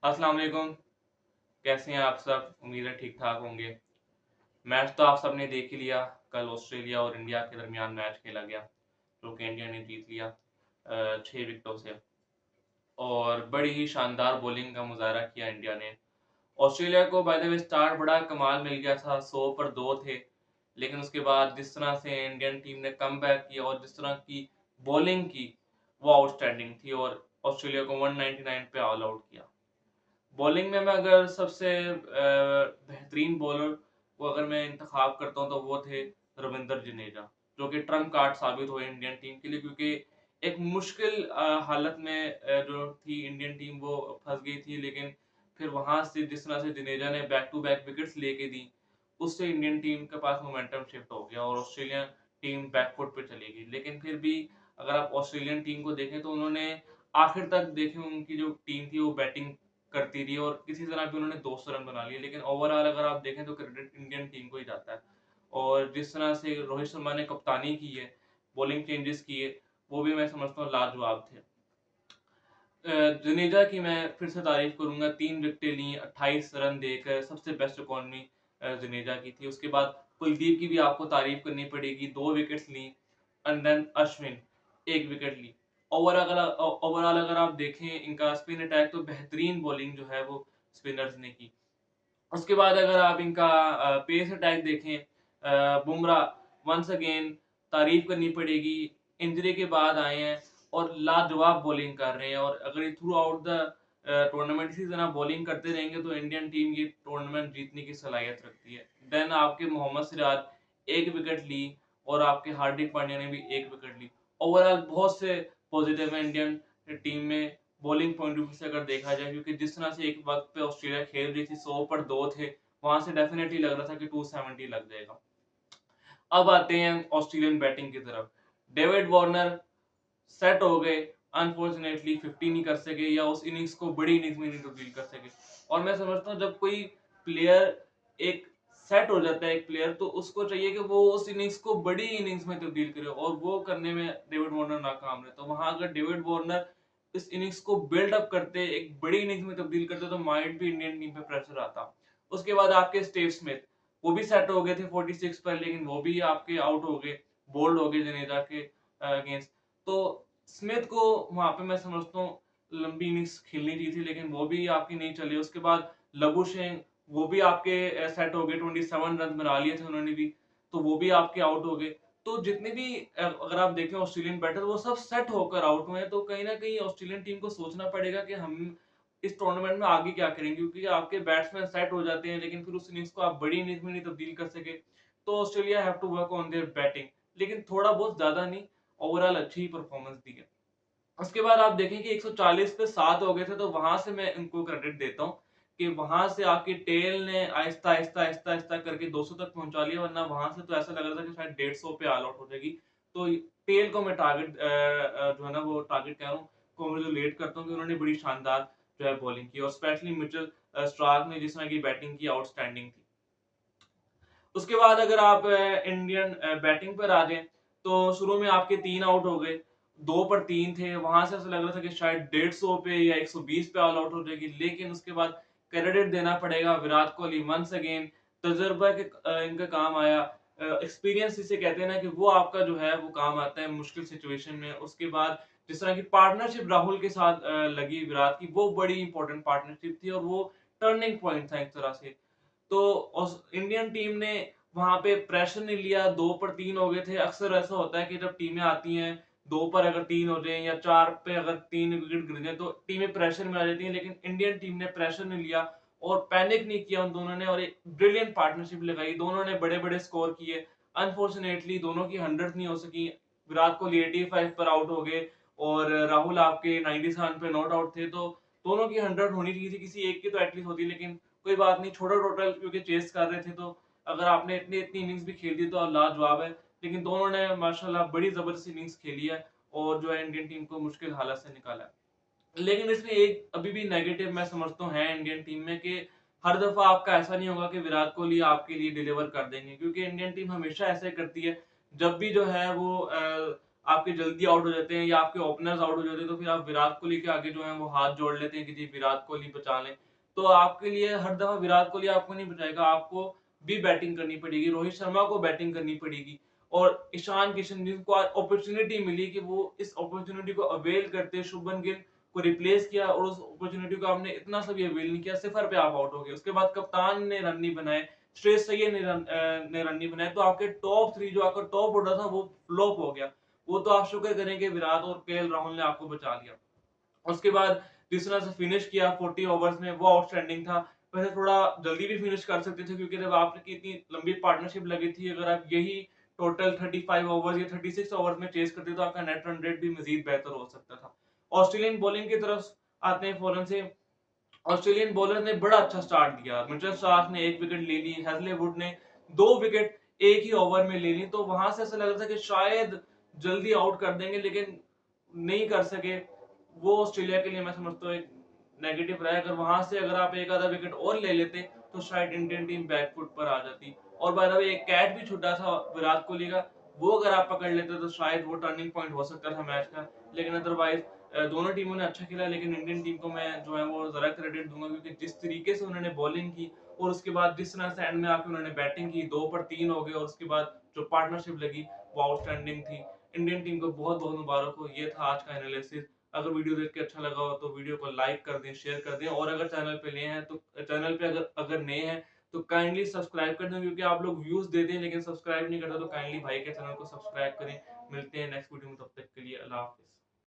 अस्सलाम वालेकुम। कैसे हैं आप सब? उम्मीद है ठीक ठाक होंगे। मैच तो आप सबने देख ही लिया। कल ऑस्ट्रेलिया और इंडिया के दरमियान मैच खेला गया जो कि इंडिया ने जीत लिया 6 विकेटों से। और बड़ी ही शानदार बॉलिंग का मुजाहरा किया इंडिया ने। ऑस्ट्रेलिया को बाय द वे स्टार्ट बड़ा कमाल मिल गया था, 100 पर 2 थे। लेकिन उसके बाद जिस तरह से इंडियन टीम ने कमबैक किया और जिस तरह की बॉलिंग की, वो आउटस्टैंडिंग थी और ऑस्ट्रेलिया को 199 पे ऑल आउट किया। बॉलिंग में मैं अगर सबसे बेहतरीन बॉलर को अगर मैं इंतखाब करता हूँ तो वो थे रविंद्र जडेजा, जो कि ट्रम्प कार्ड साबित हुए इंडियन टीम के लिए, क्योंकि एक मुश्किल हालत में जो थी इंडियन टीम वो फंस गई थी। लेकिन फिर वहां से जिस तरह से जडेजा ने बैक टू बैक विकेट्स लेके दी, उससे इंडियन टीम के पास मोमेंटम शिफ्ट हो गया और ऑस्ट्रेलियन टीम बैकफुट पे चली गई। लेकिन फिर भी अगर आप ऑस्ट्रेलियन टीम को देखें तो उन्होंने आखिर तक देखें, उनकी जो टीम थी वो बैटिंग करती रही और किसी तरह भी उन्होंने 200 रन बना लिए। लेकिन ओवरऑल अगर आप देखें तो क्रेडिट इंडियन टीम को ही जाता है। और जिस तरह से रोहित शर्मा ने कप्तानी की है, बॉलिंग चेंजेस किए, वो भी मैं समझता हूँ लाजवाब थे। जडेजा की मैं फिर से तारीफ करूंगा, 3 विकेटें ली, 28 रन देकर सबसे बेस्ट इकॉनमी जडेजा की थी। उसके बाद कुलदीप की भी आपको तारीफ करनी पड़ेगी, 2 विकेट्स ली। एंड देन अश्विन 1 विकेट ली। ओवरऑल अगर आप देखें इनका स्पिन अटैक तो बेहतरीन बॉलिंग जो है वो स्पिनर्स ने की। उसके बाद अगर आप इनका पेस अटैक देखें, बुमराह वंस अगेन तारीफ करनी पड़ेगी, इंजरी के बाद आए हैं और लाजवाब बॉलिंग कर रहे हैं। और अगर ये थ्रू आउट द टूर्नामेंट इसी तरह बॉलिंग करते रहेंगे तो इंडियन टीम ये टूर्नामेंट जीतने की सलाहियत रखती है। देन आपके मोहम्मद सिराज 1 विकेट ली और आपके हार्दिक पांड्या ने भी 1 विकेट ली। ओवरऑल बहुत से पॉजिटिव है इंडियन टीम में बॉलिंग पॉइंट ऑफ व्यू से अगर देखा जाए, क्योंकि जिस तरह से एक वक्त पे ऑस्ट्रेलिया खेल रही थी, 100 पर 2 थे, वहां से डेफिनेटली लग रहा था कि 270 लग जाएगा। अब आते हैं ऑस्ट्रेलियन बैटिंग की तरफ। डेविड वार्नर सेट हो गए, अनफॉर्चुनेटली 50 नहीं कर सके या उस इनिंग्स को बड़ी इनिंग्स में नहीं तब्दील कर सके। और मैं समझता हूँ जब कोई प्लेयर एक सेट हो जाता है, एक प्लेयर, तो उसको चाहिए कि वो उस इनिंग्स को बड़ी इनिंग्स में तब्दील करे और वो करने में डेविड वार्नर नाकाम रहे। तो वहां अगर डेविड वार्नर इस इनिंग्स को बिल्ड अप करते, एक बड़ी इनिंग्स में तब्दील करते, तो माइट भी इंडियन टीम पे प्रेशर आता। उसके बाद आपके स्टीव स्मिथ, वो भी सेट हो गए थे 46 पर, लेकिन वो भी आपके आउट हो गए, बोल्ड हो गए जडेजा के अगेंस्ट। तो स्मिथ को वहां पे मैं समझता हूँ लंबी इनिंग्स खेलनी चाहिए थी, लेकिन वो भी आपकी नहीं चली। उसके बाद लबुशेन, वो भी आपके सेट हो गए, 27 रन बना लिए थे उन्होंने भी, तो वो भी आपके आउट हो गए। तो जितने भी अगर आप देखें ऑस्ट्रेलियन बैटर, वो सब सेट होकर आउट हुए हैं। तो कहीं ना कहीं ऑस्ट्रेलियन टीम को सोचना पड़ेगा कि हम इस टूर्नामेंट में आगे क्या करेंगे, क्योंकि आपके बैट्समैन सेट हो जाते हैं लेकिन फिर उस इनिंग्स को आप बड़ी इनिंग्स में नहीं तब्दील कर सके। तो Australia have to work on their batting, लेकिन थोड़ा बहुत ज्यादा नहीं, ओवरऑल अच्छी परफॉर्मेंस दी है। उसके बाद आप देखें कि 140 पे 7 हो गए थे, तो वहां से मैं इनको क्रेडिट देता हूँ कि वहां से आपकी टेल ने आहिस्ता आहिस्ता आहिस्ता आहिस्ता करके 200 तक पहुंचा लिया, वरना वहां से तो ऐसा लग रहा था कि शायद 150 पे ऑल आउट हो जाएगी। तो टेल को मैं टारगेट जो है ना वो टारगेट कह रहा हूँ, कॉन्ग्रेचुलेट करता हूँ कि उन्होंने बड़ी शानदार जो है बॉलिंग की और स्पेशली मिचेल स्टार्क ने जिस तरह की बैटिंग की, आउटस्टैंडिंग थी। उसके बाद अगर आप इंडियन बैटिंग पर आ जाएं, तो शुरू में आपके 3 आउट हो गए, 2 पर 3 थे, वहां से ऐसा लग रहा था कि शायद 150 पे या 120 पे ऑल आउट हो जाएगी। लेकिन उसके बाद क्रेडिट देना पड़ेगा विराट कोहली, वंस अगेन तजुर्बा के इनका काम आया। एक्सपीरियंस इसे कहते हैं ना, कि वो आपका जो है वो काम आता है मुश्किल सिचुएशन में। उसके बाद जिस तरह की पार्टनरशिप राहुल के साथ लगी विराट की, वो बड़ी इंपॉर्टेंट पार्टनरशिप थी और वो टर्निंग पॉइंट था एक तरह से। तो इंडियन टीम ने वहां पे प्रेशर नहीं लिया, 2 पर 3 हो गए थे। अक्सर ऐसा होता है कि जब टीमें आती हैं, 2 पर अगर 3 हो जाए या 4 पे अगर 3 विकेट गिर जाए, तो टीमें प्रेशर में आ जाती हैं। लेकिन इंडियन टीम ने प्रेशर नहीं लिया और पैनिक नहीं किया उन दोनों ने, और एक ब्रिलियंट पार्टनरशिप लगाई। दोनों ने बड़े बड़े स्कोर किए। अनफॉर्चुनेटली दोनों की 100 नहीं हो सकी। विराट कोहली 85 पर आउट हो गए और राहुल आपके 97 पे नॉट आउट थे। तो दोनों की 100 होनी चाहिए थी, किसी एक की तो एटलीस्ट होती, लेकिन कोई बात नहीं, छोड़ो टोटल, क्योंकि चेस कर रहे थे। तो अगर आपने इतनी इतनी इनिंग्स भी खेल दी तो लाजवाब है। लेकिन दोनों ने माशाल्लाह बड़ी जबरदस्त इनिंग्स खेली है और जो है इंडियन टीम को मुश्किल हालत से निकाला है। लेकिन इसमें एक अभी भी नेगेटिव मैं समझता हूँ है इंडियन टीम में, कि हर दफा आपका ऐसा नहीं होगा कि विराट कोहली आपके लिए डिलीवर कर देंगे, क्योंकि इंडियन टीम हमेशा ऐसे करती है। जब भी जो है वो आपके जल्दी आउट हो जाते हैं या आपके ओपनर्स आउट हो जाते हैं, तो फिर आप विराट कोहली के आगे जो है वो हाथ जोड़ लेते हैं कि जी विराट कोहली बचा लें। तो आपके लिए हर दफ़ा विराट कोहली आपको नहीं बचाएगा, आपको भी बैटिंग करनी पड़ेगी, रोहित शर्मा को बैटिंग करनी पड़ेगी और ईशान किशन जिनको आज अपॉर्चुनिटी मिली कि वो इस अपॉर्चुनिटी को अवेल करते शुभमन गिल को रिप्लेस किया और उस अपॉर्चुनिटी को आपने इतना सा भी अवेल नहीं किया, सिफर पे आप आउट हो गए। उसके बाद कप्तान ने रन नहीं बनाए, श्रेयस अय्यर ने रन नहीं बनाए, तो आपके टॉप 3 जो आपका टॉप ऑर्डर था वो फ्लॉप हो गया। वो तो आप शुक्र करें कि विराट और केएल राहुल ने आपको बचा लिया। उसके बाद जिस तरह से फिनिश किया 40 ओवर्स में वो आउटस्टैंडिंग था। वैसे थोड़ा जल्दी भी फिनिश कर सकते थे क्योंकि जब आपकी इतनी लंबी पार्टनरशिप लगी थी, अगर आप यही टोटल 35 ओवर्स या 36 ओवर्स में चेज़ करते तो आपका नेट रन रेट भी मज़ीद बेहतर हो सकता था। ऑस्ट्रेलियन बॉलिंग की तरफ आते हैं फौरन से। ऑस्ट्रेलियन बॉलर ने बड़ा अच्छा स्टार्ट दिया। मिचेल स्टार्क ने 1 विकेट ले ली, हैजलवुड ने 2 विकेट एक ही ओवर में ले ली, तो वहां से ऐसा लग रहा था कि शायद जल्दी आउट कर देंगे, लेकिन नहीं कर सके। वो ऑस्ट्रेलिया के लिए मैं समझता हूँ एक नेगेटिव रहा है। अगर आप एक आधा विकेट और ले लेते तो शायद इंडियन टीम बैकफुट पर आ जाती। और बाय द वे एक कैच भी छूटा था विराट कोहली का, वो अगर आप पकड़ लेते तो शायद वो टर्निंग पॉइंट हो सकता था मैच का। लेकिन अदरवाइज दोनों टीमों ने अच्छा खेला, लेकिन इंडियन टीम को मैं जो है वो ज़रा क्रेडिट दूँगा क्योंकि जिस तरीके से उन्होंने बॉलिंग की और उसके बाद जिस तरह से एंड में आके उन्होंने बैटिंग की, 2 पर 3 हो गए और उसके बाद जो पार्टनरशिप लगी वो आउटस्टैंडिंग थी। इंडियन टीम को बहुत-बहुत मुबारक हो। ये था आज का एनालिसिस। अगर वीडियो देख के अच्छा लगा हो तो वीडियो को लाइक कर दें, शेयर कर दें और अगर चैनल पे अगर नए हैं तो काइंडली सब्सक्राइब कर दें क्योंकि आप लोग व्यूज़ देते हैं लेकिन सब्सक्राइब नहीं करते, तो काइंडली भाई के चैनल को सब्सक्राइब करें। मिलते हैं नेक्स्ट वीडियो में, तब तक के लिए अल्लाह हाफ़िज़।